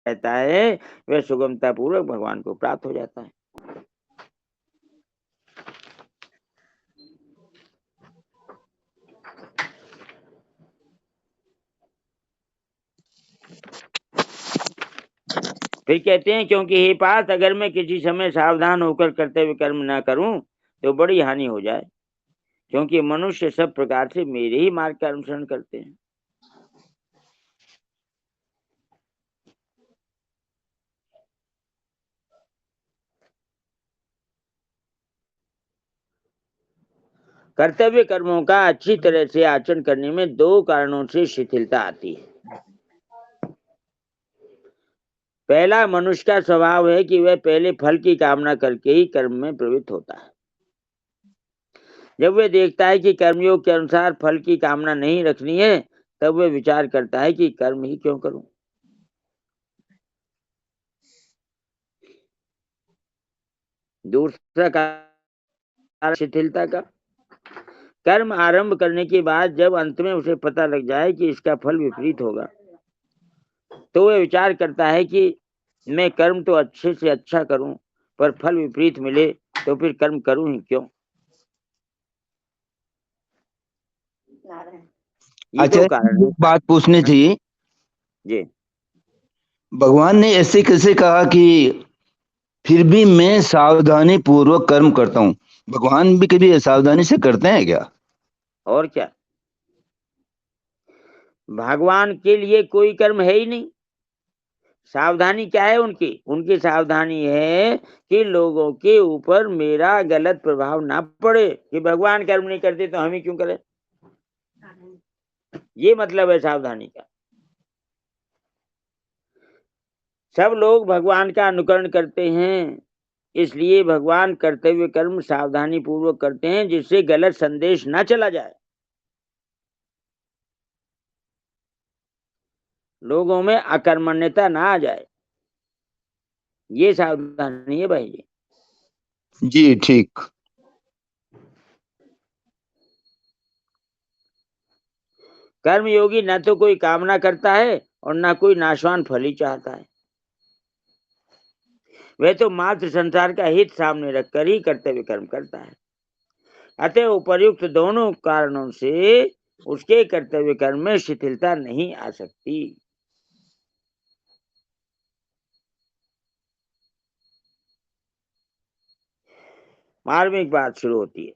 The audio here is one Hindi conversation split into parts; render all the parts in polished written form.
रहता है वह सुगमता पूर्वक भगवान को प्राप्त हो जाता है। फिर कहते हैं, क्योंकि हे पार्थ, अगर मैं किसी समय सावधान होकर कर्तव्य कर्म न करूं तो बड़ी हानि हो जाए, क्योंकि मनुष्य सब प्रकार से मेरे ही मार्ग का अनुसरण करते हैं। कर्तव्य कर्मों का अच्छी तरह से आचरण करने में दो कारणों से शिथिलता आती है। पहला, मनुष्य का स्वभाव है कि वह पहले फल की कामना करके ही कर्म में प्रवृत्त होता है। जब वह देखता है कि कर्मयोग के अनुसार फल की कामना नहीं रखनी है, तब वह विचार करता है कि कर्म ही क्यों करूं। दूसरा कारण शिथिलता का, कर्म आरंभ करने के बाद जब अंत में उसे पता लग जाए कि इसका फल विपरीत होगा, तो वह विचार करता है कि मैं कर्म तो अच्छे से अच्छा करूं, पर फल विपरीत मिले तो फिर कर्म करूं ही क्यों। ये अच्छा, दो कारण है। एक बात पूछनी थी जी, भगवान ने ऐसे कैसे कहा कि फिर भी मैं सावधानी पूर्वक कर्म करता हूँ? भगवान भी कभी सावधानी से करते हैं क्या? और क्या, भगवान के लिए कोई कर्म है ही नहीं। सावधानी क्या है उनकी? उनकी सावधानी है कि लोगों के ऊपर मेरा गलत प्रभाव ना पड़े, कि भगवान कर्म नहीं करते तो हम ही क्यों करें। ये मतलब है सावधानी का। सब लोग भगवान का अनुकरण करते हैं, इसलिए भगवान कर्तव्य कर्म सावधानी पूर्वक करते हैं, जिससे गलत संदेश न चला जाए, लोगों में अकर्मण्यता ना आ जाए। ये सावधानी है भाई जी। जी ठीक। कर्मयोगी न तो कोई कामना करता है और न कोई नाशवान फल ही चाहता है। वह तो मात्र संसार का हित सामने रखकर ही कर्तव्य कर्म करता है। अतः उपर्युक्त दोनों कारणों से उसके कर्तव्य कर्म में शिथिलता नहीं आ सकती। मार्मिक बात शुरू होती है।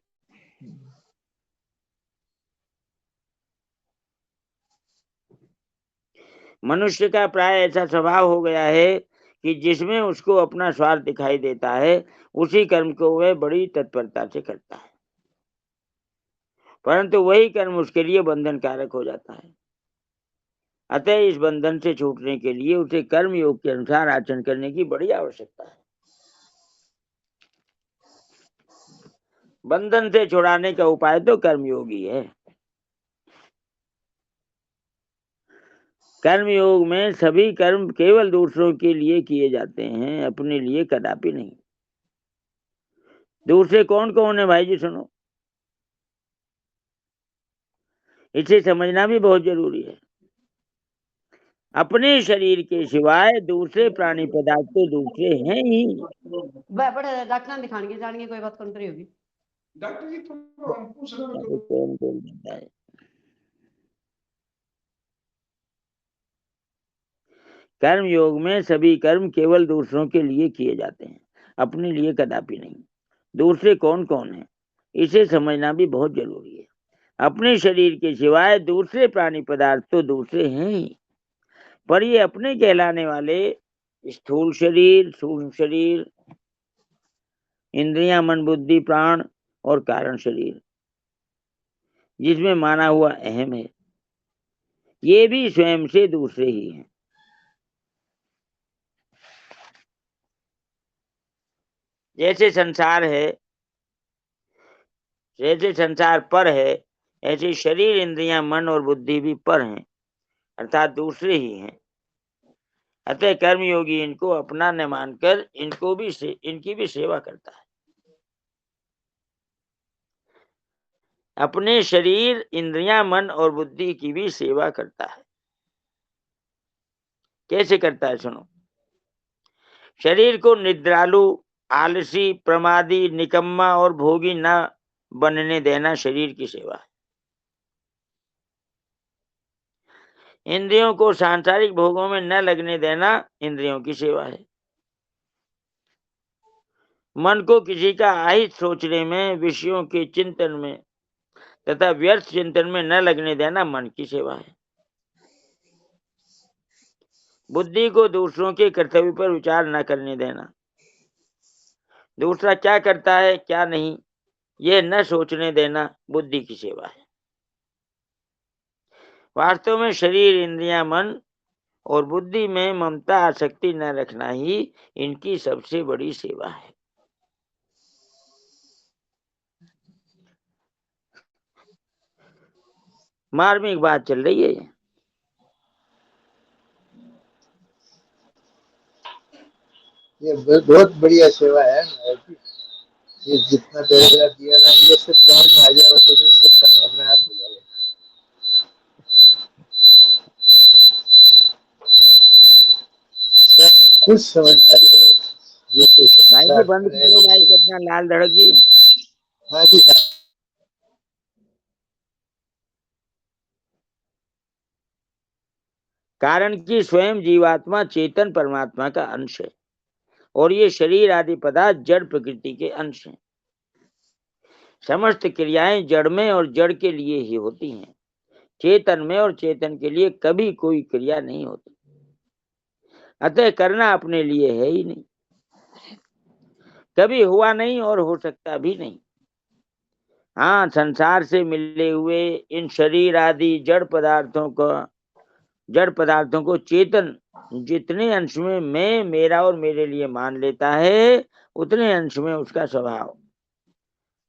मनुष्य का प्राय ऐसा स्वभाव हो गया है कि जिसमें उसको अपना स्वार्थ दिखाई देता है, उसी कर्म को वह बड़ी तत्परता से करता है, परंतु वही कर्म उसके लिए बंधन कारक हो जाता है। अतः इस बंधन से छूटने के लिए उसे कर्म योग के अनुसार आचरण करने की बड़ी आवश्यकता है। बंधन से छुड़ाने का उपाय तो कर्मयोगी है। कर्मयोग में सभी कर्म केवल दूसरों के लिए किए जाते हैं, अपने लिए कदापि नहीं। दूसरे कौन कौन है भाई जी? सुनो, इसे समझना भी बहुत जरूरी है। अपने शरीर के सिवाय दूसरे प्राणी पदार्थ तो दूसरे हैं ही। बड़े डॉक्टर दिखाने जानेंगे, कोई बात कौन करी होगी डॉक्टर जी? कौन बोल देता है? कर्म योग में सभी कर्म केवल दूसरों के लिए किए जाते हैं, अपने लिए कदापि नहीं। दूसरे कौन कौन है, इसे समझना भी बहुत जरूरी है। अपने शरीर के सिवाय दूसरे प्राणी पदार्थ तो दूसरे हैं ही, पर ये अपने कहलाने वाले स्थूल शरीर, सूक्ष्म शरीर, इंद्रियां, मन, बुद्धि, प्राण और कारण शरीर, जिसमें माना हुआ अहम है, ये भी स्वयं से दूसरे ही हैं। जैसे संसार है, जैसे संसार पर है, ऐसे शरीर, इंद्रियां, मन और बुद्धि भी पर हैं, अर्थात दूसरे ही हैं। अतः कर्मयोगी इनको अपना न मानकर इनकी भी सेवा करता है। अपने शरीर, इंद्रियां, मन और बुद्धि की भी सेवा करता है। कैसे करता है सुनो। शरीर को निद्रालु, आलसी, प्रमादी, निकम्मा और भोगी न बनने देना शरीर की सेवा है। इंद्रियों को सांसारिक भोगों में न लगने देना इंद्रियों की सेवा है। मन को किसी का अहित सोचने में, विषयों के चिंतन में तथा व्यर्थ चिंतन में न लगने देना मन की सेवा है। बुद्धि को दूसरों के कर्तव्य पर विचार न करने देना, दूसरा क्या करता है क्या नहीं यह न सोचने देना बुद्धि की सेवा है। वास्तव में शरीर, इंद्रियां, मन और बुद्धि में ममता, आसक्ति न रखना ही इनकी सबसे बड़ी सेवा है। मार्मिक बात चल रही है। ये बहुत बढ़िया सेवा है। ये जितना पैराग्राफ दिया ना, ये सब समझ में आ जाएगा तो फिर सब काम अपने आप हो जाएगा। कुछ समझ आ जाएगा। भाई जी बंद कर दो भाई अपना लाल धड़क जी। हाँ जी। कारण कि स्वयं जीवात्मा चेतन परमात्मा का अंश है और ये शरीर आदि पदार्थ जड़ प्रकृति के अंश हैं। समस्त क्रियाएं जड़ में और जड़ के लिए ही होती हैं। चेतन में और चेतन के लिए कभी कोई क्रिया नहीं होती। अतः करना अपने लिए है ही नहीं, कभी हुआ नहीं और हो सकता भी नहीं। हाँ, संसार से मिले हुए इन शरीर आदि जड़ पदार्थों को चेतन जितने अंश में मैं, मेरा और मेरे लिए मान लेता है, उतने अंश में उसका स्वभाव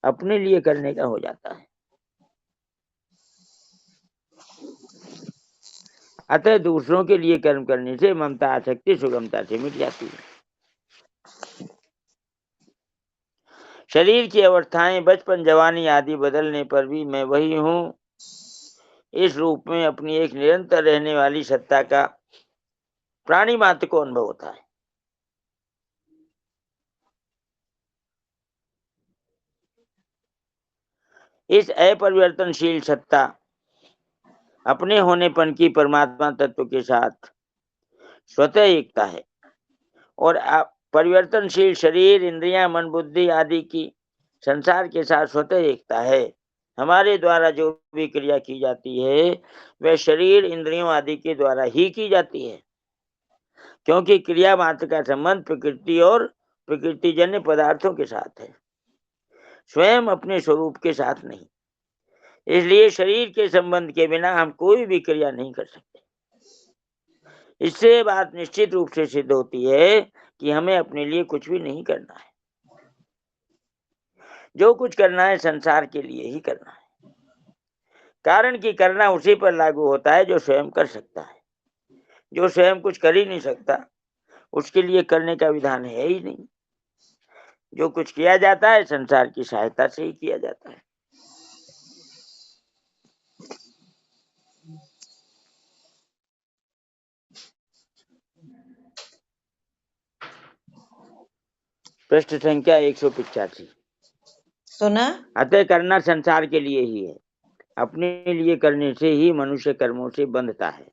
अपने लिए करने का हो जाता है। अतः दूसरों के लिए कर्म करने से ममता, आसक्ति सुगमता से मिट जाती है। शरीर की अवस्थाएं, बचपन, जवानी आदि बदलने पर भी मैं वही हूं, इस रूप में अपनी एक निरंतर रहने वाली सत्ता का प्राणी मात्र को अनुभव होता है। इस अपरिवर्तनशील सत्ता अपने होनेपन की परमात्मा तत्व के साथ स्वतः एकता है और परिवर्तनशील शरीर, इंद्रियां, मन, बुद्धि आदि की संसार के साथ स्वतः एकता है। हमारे द्वारा जो भी क्रिया की जाती है वह शरीर, इंद्रियों आदि के द्वारा ही की जाती है, क्योंकि क्रिया मात्र का संबंध प्रकृति और प्रकृतिजन्य पदार्थों के साथ है, स्वयं अपने स्वरूप के साथ नहीं। इसलिए शरीर के संबंध के बिना हम कोई भी क्रिया नहीं कर सकते। इससे बात निश्चित रूप से सिद्ध होती है कि हमें अपने लिए कुछ भी नहीं करना है। जो कुछ करना है संसार के लिए ही करना है, कारण कि करना उसी पर लागू होता है जो स्वयं कर सकता है। जो स्वयं कुछ कर ही नहीं सकता उसके लिए करने का विधान है ही नहीं। जो कुछ किया जाता है संसार की सहायता से ही किया जाता है। पृष्ठ संख्या 185। सुना। अतः करना संसार के लिए ही है, अपने लिए करने से ही मनुष्य कर्मों से बंधता है।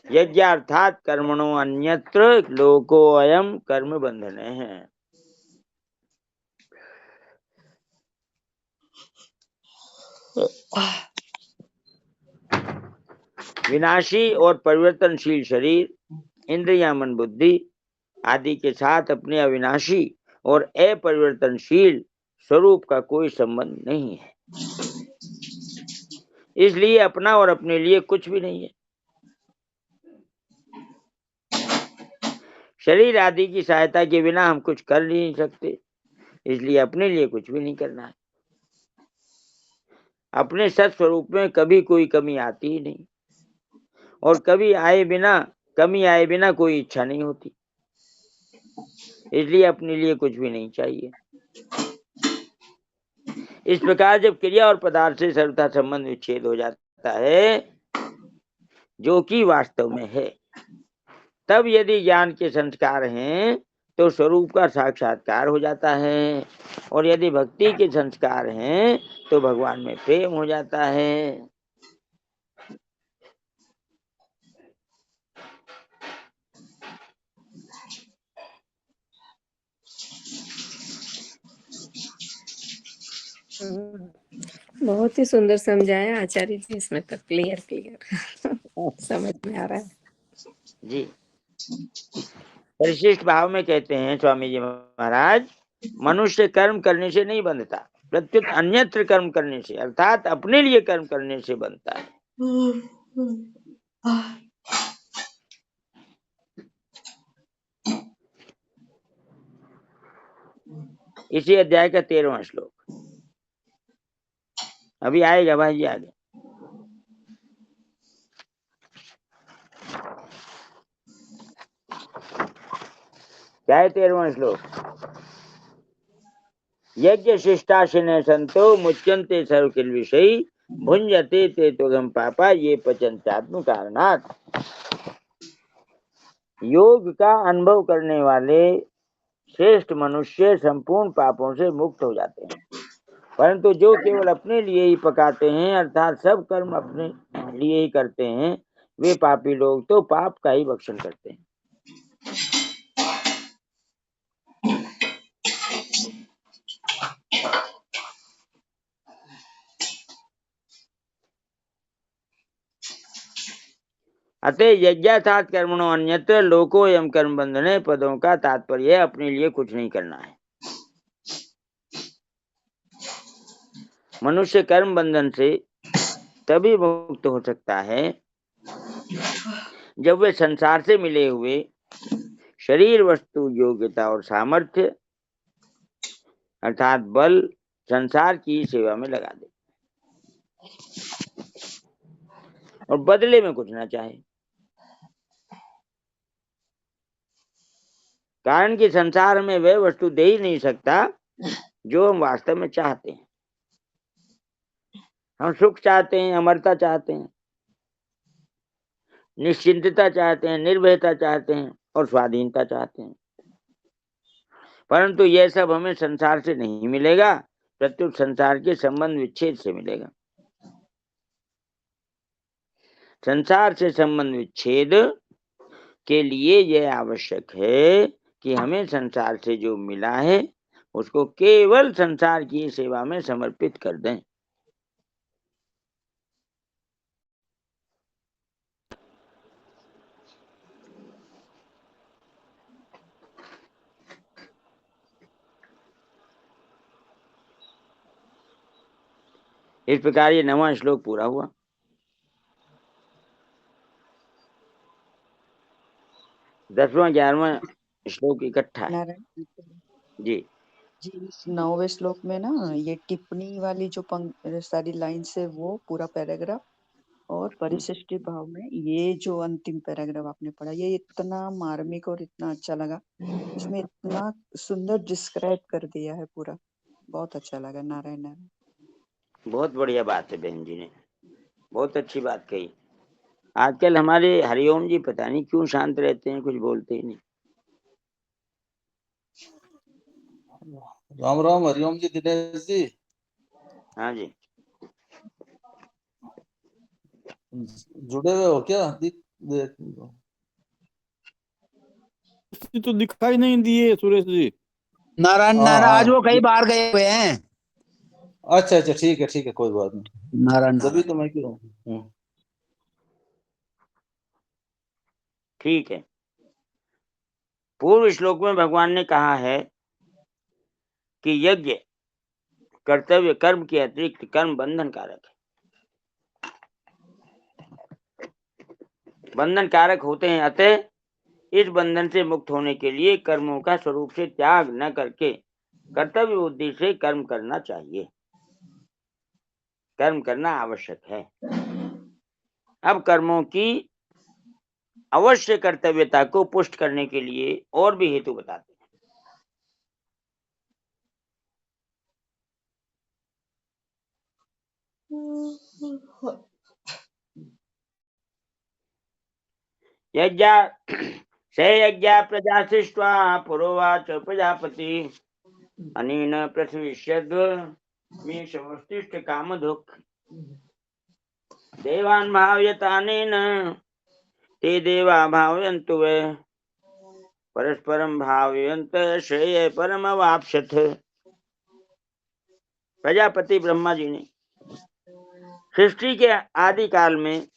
यज्ञ अर्थात कर्मणो अन्यत्र लोको अयम कर्म बंधने हैं। विनाशी और परिवर्तनशील शरीर, इंद्रियां, मन, बुद्धि आदि के साथ अपने अविनाशी और अपरिवर्तनशील स्वरूप का कोई संबंध नहीं है। इसलिए अपना और अपने लिए कुछ भी नहीं है। शरीर आदि की सहायता के बिना हम कुछ कर नहीं सकते, इसलिए अपने लिए कुछ भी नहीं करना है। अपने सत स्वरूप में कभी कोई कमी आती ही नहीं और कमी आए बिना कोई इच्छा नहीं होती, इसलिए अपने लिए कुछ भी नहीं चाहिए। इस प्रकार जब क्रिया और पदार्थ से सर्वथा संबंध विच्छेद हो जाता है, जो कि वास्तव में है, तब यदि ज्ञान के संस्कार हैं तो स्वरूप का साक्षात्कार हो जाता है, और यदि भक्ति के संस्कार हैं तो भगवान में प्रेम हो जाता है। बहुत ही सुंदर समझाया आचार्य जी, इसमें तो क्लियर समझ में आ रहा है जी। परिशिष्ट भाव में कहते हैं स्वामी जी महाराज, मनुष्य कर्म करने से नहीं बनता, प्रत्युत अन्यत्र कर्म करने से, अर्थात अपने लिए कर्म करने से बनता है। इसी अध्याय का 13वां श्लोक अभी आएगा भाई जी आगे। क्या है 13वां श्लोक? यज्ञ शिष्टाशिने संतो मुच्यन्ते सर्वकिल विषयी भुंजते ते तुगम पापा ये पचन्त्यात्म कारणात्। योग का अनुभव करने वाले श्रेष्ठ मनुष्य संपूर्ण पापों से मुक्त हो जाते हैं, परंतु जो केवल अपने लिए ही पकाते हैं, अर्थात सब कर्म अपने लिए ही करते हैं, वे पापी लोग तो पाप का ही भक्षण करते हैं। अतः यज्ञार्थात कर्मणो अन्यत्र लोको यम कर्म बंधने। पदों का तात्पर्य अपने लिए कुछ नहीं करना है। मनुष्य कर्म बंधन से तभी मुक्त हो सकता है जब वे संसार से मिले हुए शरीर, वस्तु, योग्यता और सामर्थ्य अर्थात बल संसार की सेवा में लगा दे और बदले में कुछ ना चाहे। कारण कि संसार में वह वस्तु दे ही नहीं सकता जो हम वास्तव में चाहते हैं। हम सुख चाहते हैं, अमरता चाहते हैं, निश्चिंतता चाहते हैं, निर्भयता चाहते हैं और स्वाधीनता चाहते हैं, परंतु यह सब हमें संसार से नहीं मिलेगा, प्रत्युत संसार के संबंध विच्छेद से मिलेगा। संसार से संबंध विच्छेद के लिए यह आवश्यक है कि हमें संसार से जो मिला है उसको केवल संसार की सेवा में समर्पित कर दें। इस प्रकार ये 9वां श्लोक पूरा हुआ। 10वां 11वां श्लोक इकट्ठा है। नारायण जी जी, इस 9वें श्लोक में ना ये टिप्पणी वाली जो सारी लाइन्स है वो पूरा पैराग्राफ, और परिशिष्ट भाव में ये जो अंतिम पैराग्राफ आपने पढ़ा ये इतना मार्मिक और इतना अच्छा लगा। इसमें इतना सुंदर डिस्क्राइब कर दिया है पूरा, बहुत अच्छा लगा। नारायण नारायण। बहुत बढ़िया बात है बहन जी ने, बहुत अच्छी बात कही। आजकल हमारे हरिओम जी पता नहीं क्यों शांत रहते हैं, कुछ बोलते ही नहीं। राम राम हरिओम जी, दिनेश जी। हाँ जी, जुड़े हुए हो क्या? देख तो दिखाई नहीं दिए सुरेश जी। नारायण हाँ नारायण, आज हाँ, वो कई बार गए हुए हैं। अच्छा अच्छा, ठीक है, कोई बात नहीं। नारायण तभी नारायण। तो मैं क्यों। ठीक है। पूर्व श्लोक में भगवान ने कहा है कि यज्ञ कर्तव्य कर्म के अतिरिक्त कर्म बंधन कारक है, बंधन कारक होते हैं। अतः इस बंधन से मुक्त होने के लिए कर्मों का स्वरूप से त्याग न करके कर्तव्य बुद्धि से कर्म करना चाहिए, कर्म करना आवश्यक है। अब कर्मों की अवश्य कर्तव्यता को पुष्ट करने के लिए और भी हेतु बताते हैं। स यज्ञा प्रजा सृष्ट्वा पुरोवाच प्रजापति अनेन पृथ्वीष्यद् मे समस्तिष्ठ कामधुक् देवान् भावयतानेन ते देवा भावयन्तु वे परस्परम भावयन्त श्रेय परमवाप्स्यथ। प्रजापति ब्रह्मा जी ने सृष्टि के आदि काल में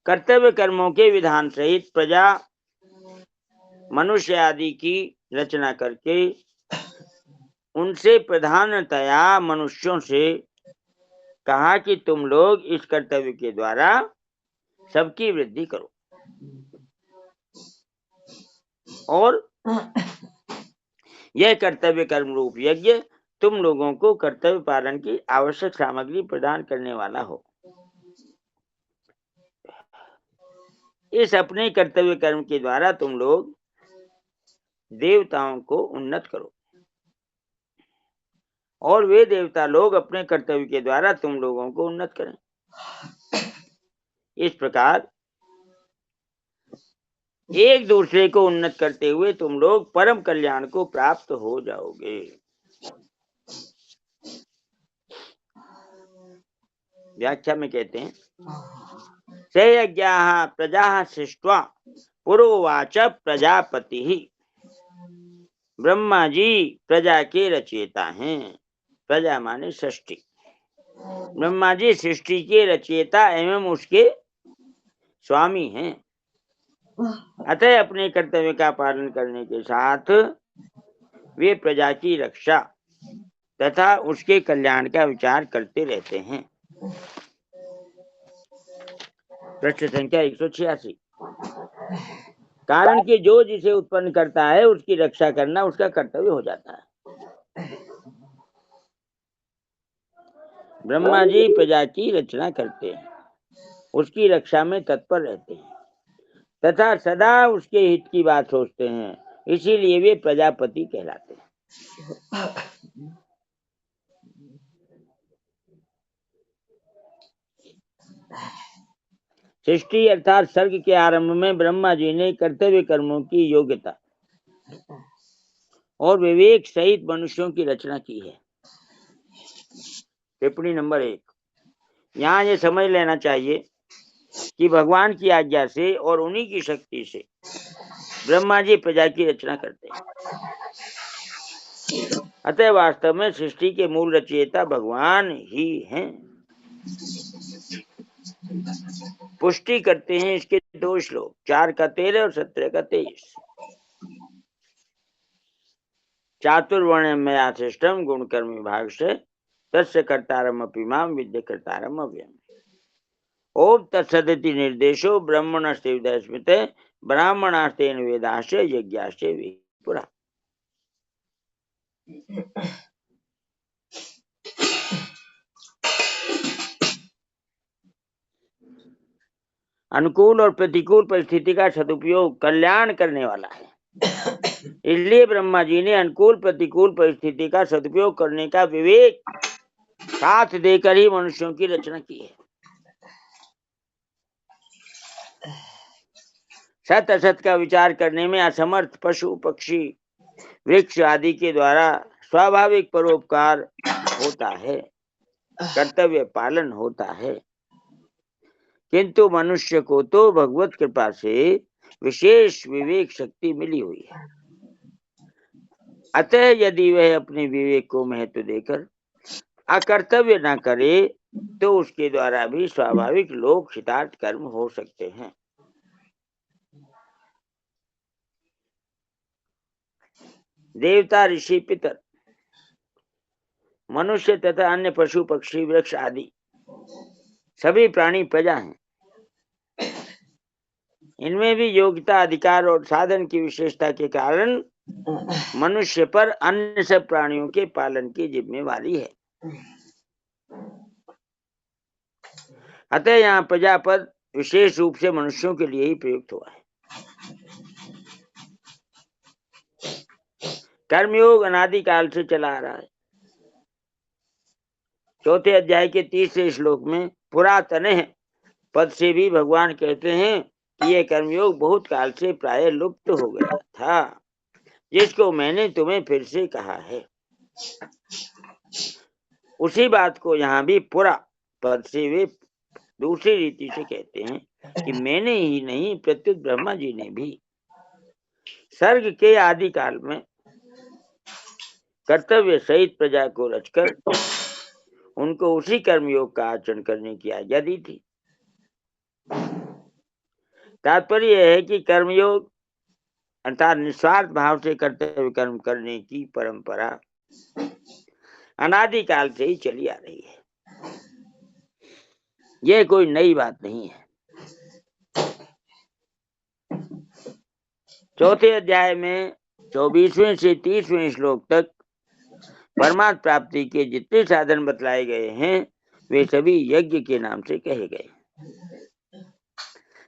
कर्तव्य कर्मों के विधान सहित प्रजा मनुष्य आदि की रचना करके उनसे प्रधानतया मनुष्यों से कहा कि तुम लोग इस कर्तव्य के द्वारा सबकी वृद्धि करो और यह कर्तव्य कर्म रूप यज्ञ तुम लोगों को कर्तव्य पालन की आवश्यक सामग्री प्रदान करने वाला हो। इस अपने कर्तव्य कर्म के द्वारा तुम लोग देवताओं को उन्नत करो और वे देवता लोग अपने कर्तव्य के द्वारा तुम लोगों को उन्नत करें। इस प्रकार एक दूसरे को उन्नत करते हुए तुम लोग परम कल्याण को प्राप्त हो जाओगे। व्याख्या में कहते हैं स यज्ञाः प्रजाः सृष्ट्वा पुरोवाच प्रजापति। ब्रह्मा जी प्रजा के रचयिता हैं। प्रजा माने सृष्टि। ब्रह्मा जी सृष्टि के रचयिता एवं उसके स्वामी हैं। अतः अपने कर्तव्य का पालन करने के साथ वे प्रजा की रक्षा तथा उसके कल्याण का विचार करते रहते हैं। प्रश्न संख्या 186। कारण कि जो जिसे उत्पन्न करता है उसकी रक्षा करना उसका कर्तव्य हो जाता है। ब्रह्मा जी प्रजा की रचना करते हैं, उसकी रक्षा में तत्पर रहते हैं तथा सदा उसके हित की बात सोचते हैं, इसीलिए वे प्रजापति कहलाते हैं। सृष्टि अर्थात सर्ग के आरंभ में ब्रह्मा जी ने कर्तव्य कर्मों की योग्यता और विवेक सहित मनुष्यों की रचना की है। टिप्पणी नंबर 1। यहाँ ये समझ लेना चाहिए कि भगवान की आज्ञा से और उन्हीं की शक्ति से ब्रह्मा जी प्रजा की रचना करते हैं। अतः वास्तव में सृष्टि के मूल रचयिता भगवान ही हैं। पुष्टि करते हैं इसके 2 श्लोक, 4 का 13 और 17 का 23। चातुर्वर्ण्यम मया सृष्टम गुण कर्म विभाग से तस्य कर्तारम अपि माम विद्य कर्तारम अव्ययम्। ओम तत्सदिति निर्देशो ब्रह्मणस्ते हृदय स्मृते ब्राह्मणास्तेन वेदाश्च यज्ञाश्च विपुरा। अनुकूल और प्रतिकूल परिस्थिति का सदुपयोग कल्याण करने वाला है। इसलिए ब्रह्मा जी ने अनुकूल प्रतिकूल परिस्थिति का सदुपयोग करने का विवेक साथ देकर ही मनुष्यों की रचना की है। सत असत का विचार करने में असमर्थ पशु पक्षी वृक्ष आदि के द्वारा स्वाभाविक परोपकार होता है, कर्तव्य पालन होता है, किंतु मनुष्य को तो भगवत कृपा से विशेष विवेक शक्ति मिली हुई है। अतः यदि वह अपने विवेक को महत्व देकर अकर्तव्य न करे तो उसके द्वारा भी स्वाभाविक लोक हितार्थ कर्म हो सकते हैं। देवता ऋषि पितर मनुष्य तथा अन्य पशु पक्षी वृक्ष आदि सभी प्राणी प्रजा हैं। इनमें भी योग्यता अधिकार और साधन की विशेषता के कारण मनुष्य पर अन्य सब प्राणियों के पालन की जिम्मेवारी है। अतः यहाँ प्रजा पद विशेष रूप से मनुष्यों के लिए ही प्रयुक्त हुआ है। कर्मयोग अनादिकाल से चला आ रहा है। 4थे अध्याय के 30 श्लोक में पुरातन पद से भी भगवान कहते हैं कि यह कर्मयोग बहुत काल से प्राय लुप्त हो गया था, जिसको मैंने तुम्हें फिर से कहा है। उसी बात को यहाँ भी पूरा पद से वे दूसरी रीति से कहते हैं कि मैंने ही नहीं प्रत्युत ब्रह्मा जी ने भी सर्ग के आदि काल में कर्तव्य सहित प्रजा को रचकर उनको उसी कर्मयोग का आचरण करने की आज्ञा दी थी। तात्पर्य यह है कि कर्मयोग अर्थात निस्वार्थ भाव से कर्तव्य कर्म करने की परंपरा अनादिकाल से ही चली आ रही है। यह कोई नई बात नहीं है। चौथे अध्याय में 24वें से 30वें श्लोक तक परमात्म प्राप्ति के जितने साधन बतलाए गए हैं वे सभी यज्ञ के नाम से कहे गए,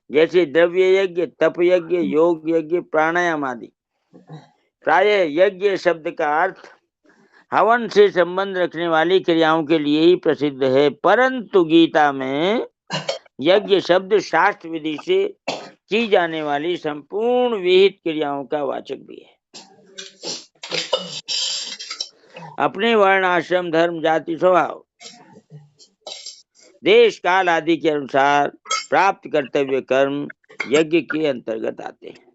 जैसे द्रव्य यज्ञ, तप यज्ञ, योग यज्ञ, प्राणायाम आदि। प्रायः यज्ञ शब्द का अर्थ हवन से संबंध रखने वाली क्रियाओं के लिए ही प्रसिद्ध है, परंतु गीता में यज्ञ शब्द शास्त्र विधि से की जाने वाली संपूर्ण विहित क्रियाओं का वाचक भी है। अपने वर्ण, आश्रम, धर्म, जाति, स्वभाव, देश काल आदि के अनुसार प्राप्त कर्तव्य कर्म यज्ञ के अंतर्गत आते हैं।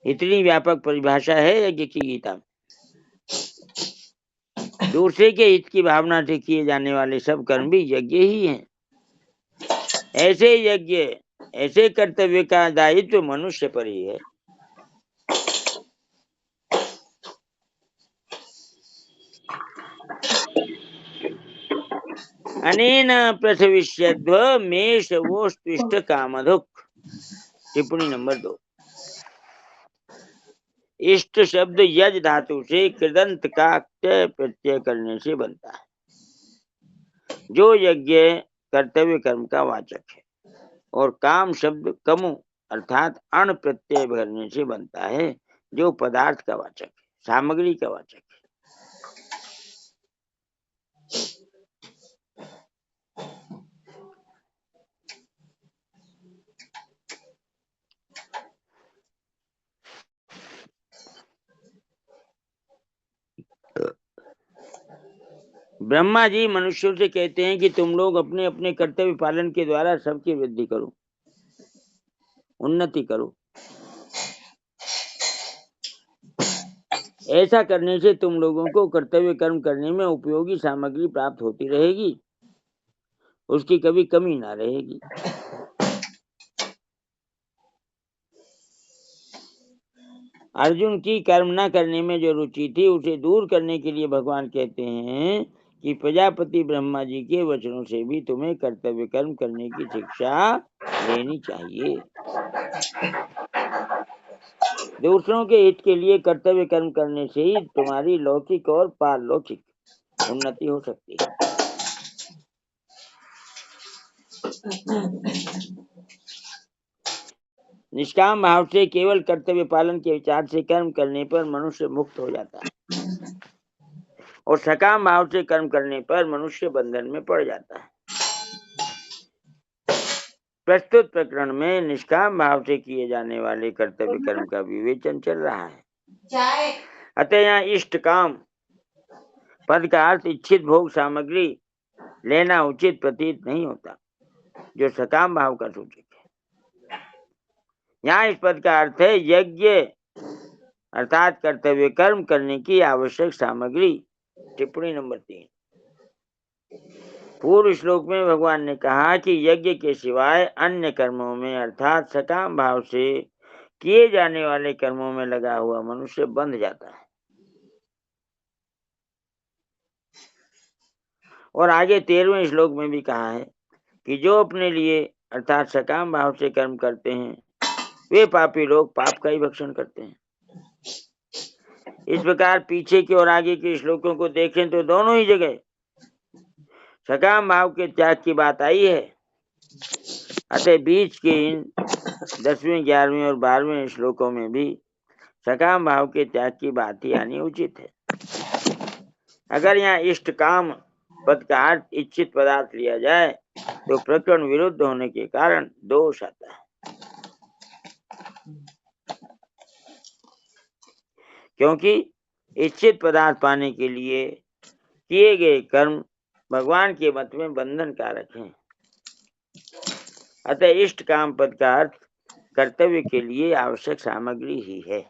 इतनी व्यापक परिभाषा है यज्ञ की गीता में। दूसरे के हित की भावना से किए जाने वाले सब कर्म भी यज्ञ ही हैं। ऐसे यज्ञ, ऐसे कर्तव्य का दायित्व मनुष्य पर ही है। अनेन प्रसविष्यद्व मेषवोष्टिष्ट कामधुक्। टिप्पणी नंबर 2। इष्ट शब्द यज धातु से कृदंत का प्रत्यय करने से बनता है, जो यज्ञ कर्तव्य कर्म का वाचक है, और काम शब्द कमु अर्थात अण प्रत्यय भरने से बनता है, जो पदार्थ का वाचक है, सामग्री का वाचक है। ब्रह्मा जी मनुष्यों से कहते हैं कि तुम लोग अपने अपने कर्तव्य पालन के द्वारा सबकी वृद्धि करो, उन्नति करो। ऐसा करने से तुम लोगों को कर्तव्य कर्म करने में उपयोगी सामग्री प्राप्त होती रहेगी, उसकी कभी कमी ना रहेगी। अर्जुन की कर्म न करने में जो रुचि थी उसे दूर करने के लिए भगवान कहते हैं कि प्रजापति ब्रह्मा जी के वचनों से भी तुम्हें कर्तव्य कर्म करने की शिक्षा लेनी चाहिए। दूसरों के हित के लिए कर्तव्य कर्म करने से ही तुम्हारी लौकिक और पारलौकिक उन्नति हो सकती है। निष्काम भाव से केवल कर्तव्य पालन के विचार से कर्म करने पर मनुष्य मुक्त हो जाता है, और सकाम भाव से कर्म करने पर मनुष्य बंधन में पड़ जाता है। प्रस्तुत प्रकरण में निष्काम भाव से किए जाने वाले कर्तव्य कर्म का विवेचन चल रहा है। अतः यहाँ इष्ट काम पद का अर्थ इच्छित भोग सामग्री लेना उचित प्रतीत नहीं होता, जो सकाम भाव का सूचक है। यहाँ इस पद का अर्थ है यज्ञ अर्थात कर्तव्य कर्म करने की आवश्यक सामग्री। टिप्पणी नंबर 3। पूर्व श्लोक में भगवान ने कहा कि यज्ञ के सिवाय अन्य कर्मों में अर्थात सकाम भाव से किए जाने वाले कर्मों में लगा हुआ मनुष्य बंध जाता है। और आगे 13वें श्लोक में भी कहा है कि जो अपने लिए अर्थात सकाम भाव से कर्म करते हैं वे पापी लोग पाप का ही भक्षण करते हैं। इस प्रकार पीछे के और आगे के श्लोकों को देखें तो दोनों ही जगह सकाम भाव के त्याग की बात आई है। अतः बीच के इन 10वें, 11वें और 12वें श्लोकों में भी सकाम भाव के त्याग की बात ही आनी उचित है। अगर यहाँ इष्ट काम पद का अर्थ इच्छित पदार्थ लिया जाए तो प्रकरण विरुद्ध होने के कारण दोष आता है, क्योंकि इच्छित पदार्थ पाने के लिए किए गए कर्म भगवान के मत में बंधन कारक हैं। अतः इष्ट काम पद का अर्थ कर्तव्य के लिए आवश्यक सामग्री ही है।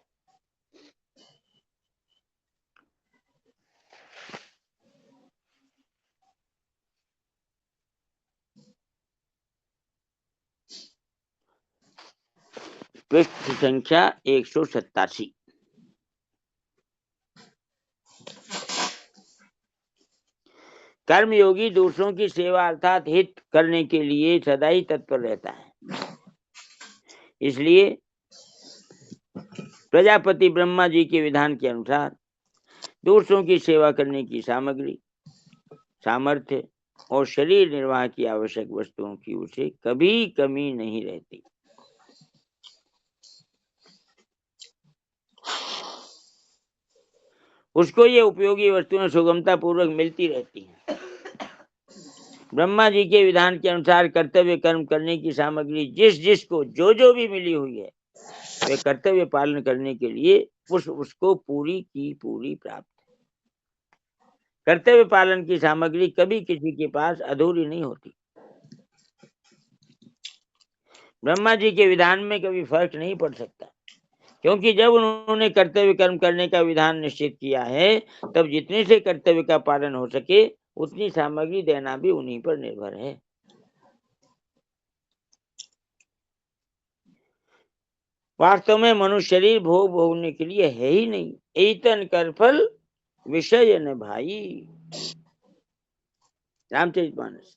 पृष्ठ संख्या 187। कर्मयोगी दूसरों की सेवा अर्थात हित करने के लिए सदा ही तत्पर रहता है। इसलिए प्रजापति ब्रह्मा जी के विधान के अनुसार दूसरों की सेवा करने की सामग्री, सामर्थ्य और शरीर निर्वाह की आवश्यक वस्तुओं की उसे कभी कमी नहीं रहती। उसको ये उपयोगी वस्तुएं सुगमता पूर्वक मिलती रहती हैं। ब्रह्मा जी के विधान के अनुसार कर्तव्य कर्म करने की सामग्री जिस जिसको जो भी मिली हुई है वे कर्तव्य पालन करने के लिए उसको पूरी की पूरी प्राप्त है। कर्तव्य पालन की सामग्री कभी किसी के पास अधूरी नहीं होती। ब्रह्मा जी के विधान में कभी फर्क नहीं पड़ सकता, क्योंकि जब उन्होंने कर्तव्य कर्म करने का विधान निश्चित किया है तब जितने से कर्तव्य का पालन हो सके उतनी सामग्री देना भी उन्हीं पर निर्भर है। वास्तव में मनुष्य शरीर भोग भोगने के लिए है ही नहीं। ऐतन कर फल विषय न भाई, रामचरितमानस।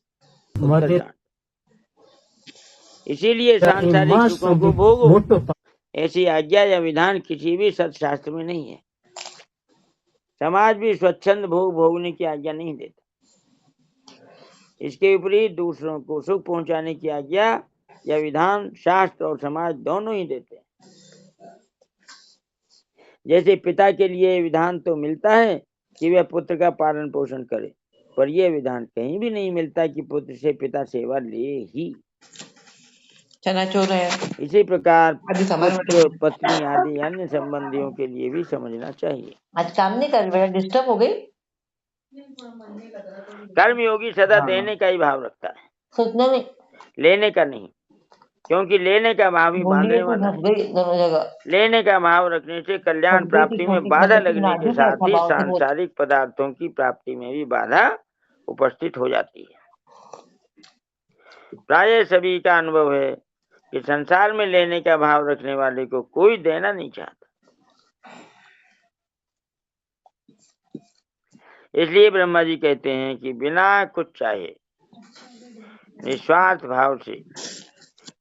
इसीलिए सांसारिक सुखों को भोगो, ऐसी आज्ञा या विधान किसी भी सत्शास्त्र में नहीं है। समाज भी स्वच्छंद भोग भोगने की आज्ञा नहीं देता। इसके विपरीत दूसरों को सुख पहुंचाने की आज्ञा या विधान शास्त्र और समाज दोनों ही देते हैं। जैसे पिता के लिए विधान तो मिलता है कि वह पुत्र का पालन पोषण करे, पर यह विधान कहीं भी नहीं मिलता कि पुत्र से पिता सेवा ले ही। चनाचूर है। इसी प्रकार पुत्र पत्नी आदि अन्य संबंधियों के लिए भी समझना चाहिए। आज काम नहीं कर रही, डिस्टर्ब हो गई। कर्मयोगी सदा देने का ही भाव रखता है, सोचना नहीं, लेने का नहीं, क्योंकि लेने का भाव ही बांधने वाला है। दोनों जगह लेने का भाव रखने से कल्याण प्राप्ति में बाधा लगने के साथ ही सांसारिक पदार्थों की प्राप्ति में भी बाधा उपस्थित हो जाती है। प्रायः सभी का अनुभव है कि संसार में लेने का भाव रखने वाले को कोई देना नहीं चाहता। इसलिए ब्रह्मा जी कहते हैं कि बिना कुछ चाहे निस्वार्थ भाव से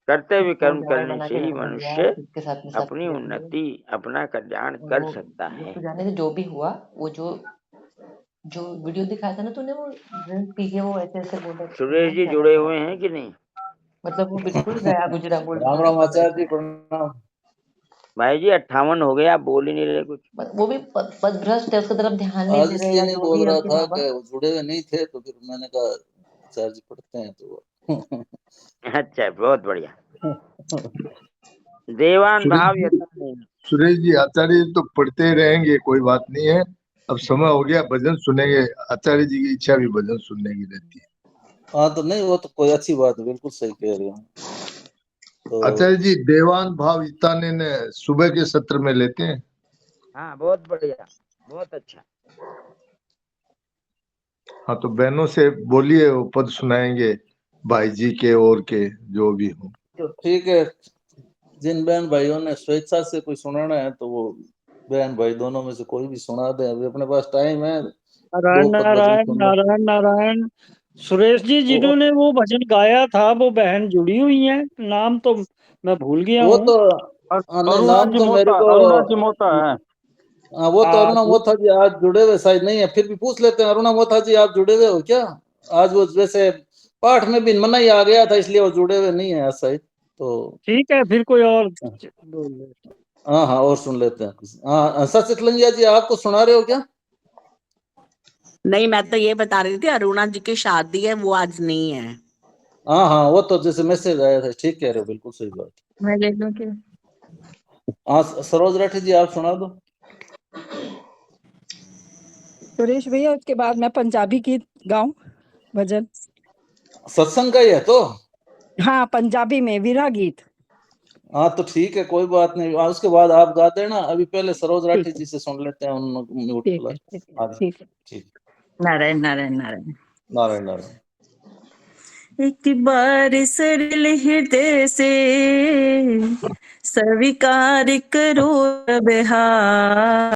कर्तव्य कर्म करने से ही मनुष्य अपनी उन्नति, अपना कल्याण कर सकता है। जाने से जो भी हुआ, वो जो वीडियो दिखाया था ना तूने, वो ड्रिंक पी के वो ऐसे बोला। सुरेश जी जुड़े हुए हैं कि नहीं? मतलब वो बिल्कुल गया गुजरा बोल। राम राम आचार्य जी, प्रणाम। भाई जी 58 हो गया, आप बोल ही नहीं रहे कुछ। वो भी पदभ्रष्ट है, उसकी तरफ ध्यान नहीं दे रहे। नहीं बोल रहा था कि वो जुड़े हुए नहीं थे, तो फिर मैंने कहा आचार्य जी पढ़ते हैं तो अच्छा, बहुत बढ़िया। देवान भाव सुरेश जी, आचार्य जी तो पढ़ते रहेंगे, कोई बात नहीं है। अब समय हो गया, भजन सुनेंगे। आचार्य जी की इच्छा भी भजन सुनने की रहती है। हाँ तो नहीं, वो तो कोई अच्छी बात है, बिल्कुल सही कह रहे हो। तो आचार्य जी देवान भाव इताने ने सुबह के सत्र में लेते हैं। हाँ, बहुत बढ़िया, बहुत अच्छा। हाँ तो बहनों से बोलिए, वो पद सुनाएंगे भाई जी के और के जो भी हो। तो ठीक है, जिन बहन भाइयों ने स्वेच्छा से कोई सुनाना है तो वो बहन भाई दोनों में से कोई भी सुना दे। अभी अपने पास टाइम है। नारायण नारायण नारायण नारायण। सुरेश जी, जिन्होंने वो भजन गाया था वो बहन जुड़ी हुई है, नाम तो मैं भूल गया वो हूँ। तो अरुणा जी मोता है। हाँ, वो तो अरुणा मोथा जी आज जुड़े हुए शायद नहीं है, फिर भी पूछ लेते हैं। अरुणा मोथा जी, आप जुड़े हुए हो क्या आज? वो वैसे पाठ में भी मना ही आ गया था, इसलिए वो जुड़े हुए नहीं है शायद। तो ठीक है, फिर कोई और। हाँ और सुन लेते हैं। हाँ सचितलंगिया जी, आपको सुना रहे हो क्या? नहीं, मैं तो ये बता रही थी अरुणा जी की शादी है, वो आज नहीं है। हाँ हाँ, वो तो जैसे मैसेज आया था, ठीक कह रहे हो, बिल्कुल सही बात। मैं ले लूं क्या? हाँ सरोज राठी जी, आप सुना दो। सुरेश भैया, उसके बाद मैं पंजाबी गीत गाऊं, भजन। सत्संग का ही है तो? हाँ, पंजाबी में विरह गीत। हाँ तो ठीक है, कोई बात नहीं, उसके बाद आप गा देना। अभी पहले सरोज राठी ठीक है, जी से सुन लेते हैं, उन म्यूट ठीक पर। है, ठीक है, ठीक है। ठीक। नारायण नारायण नारायण। नारायण नारायण। एक बार सरल हृदय से स्वीकार करो अब हार,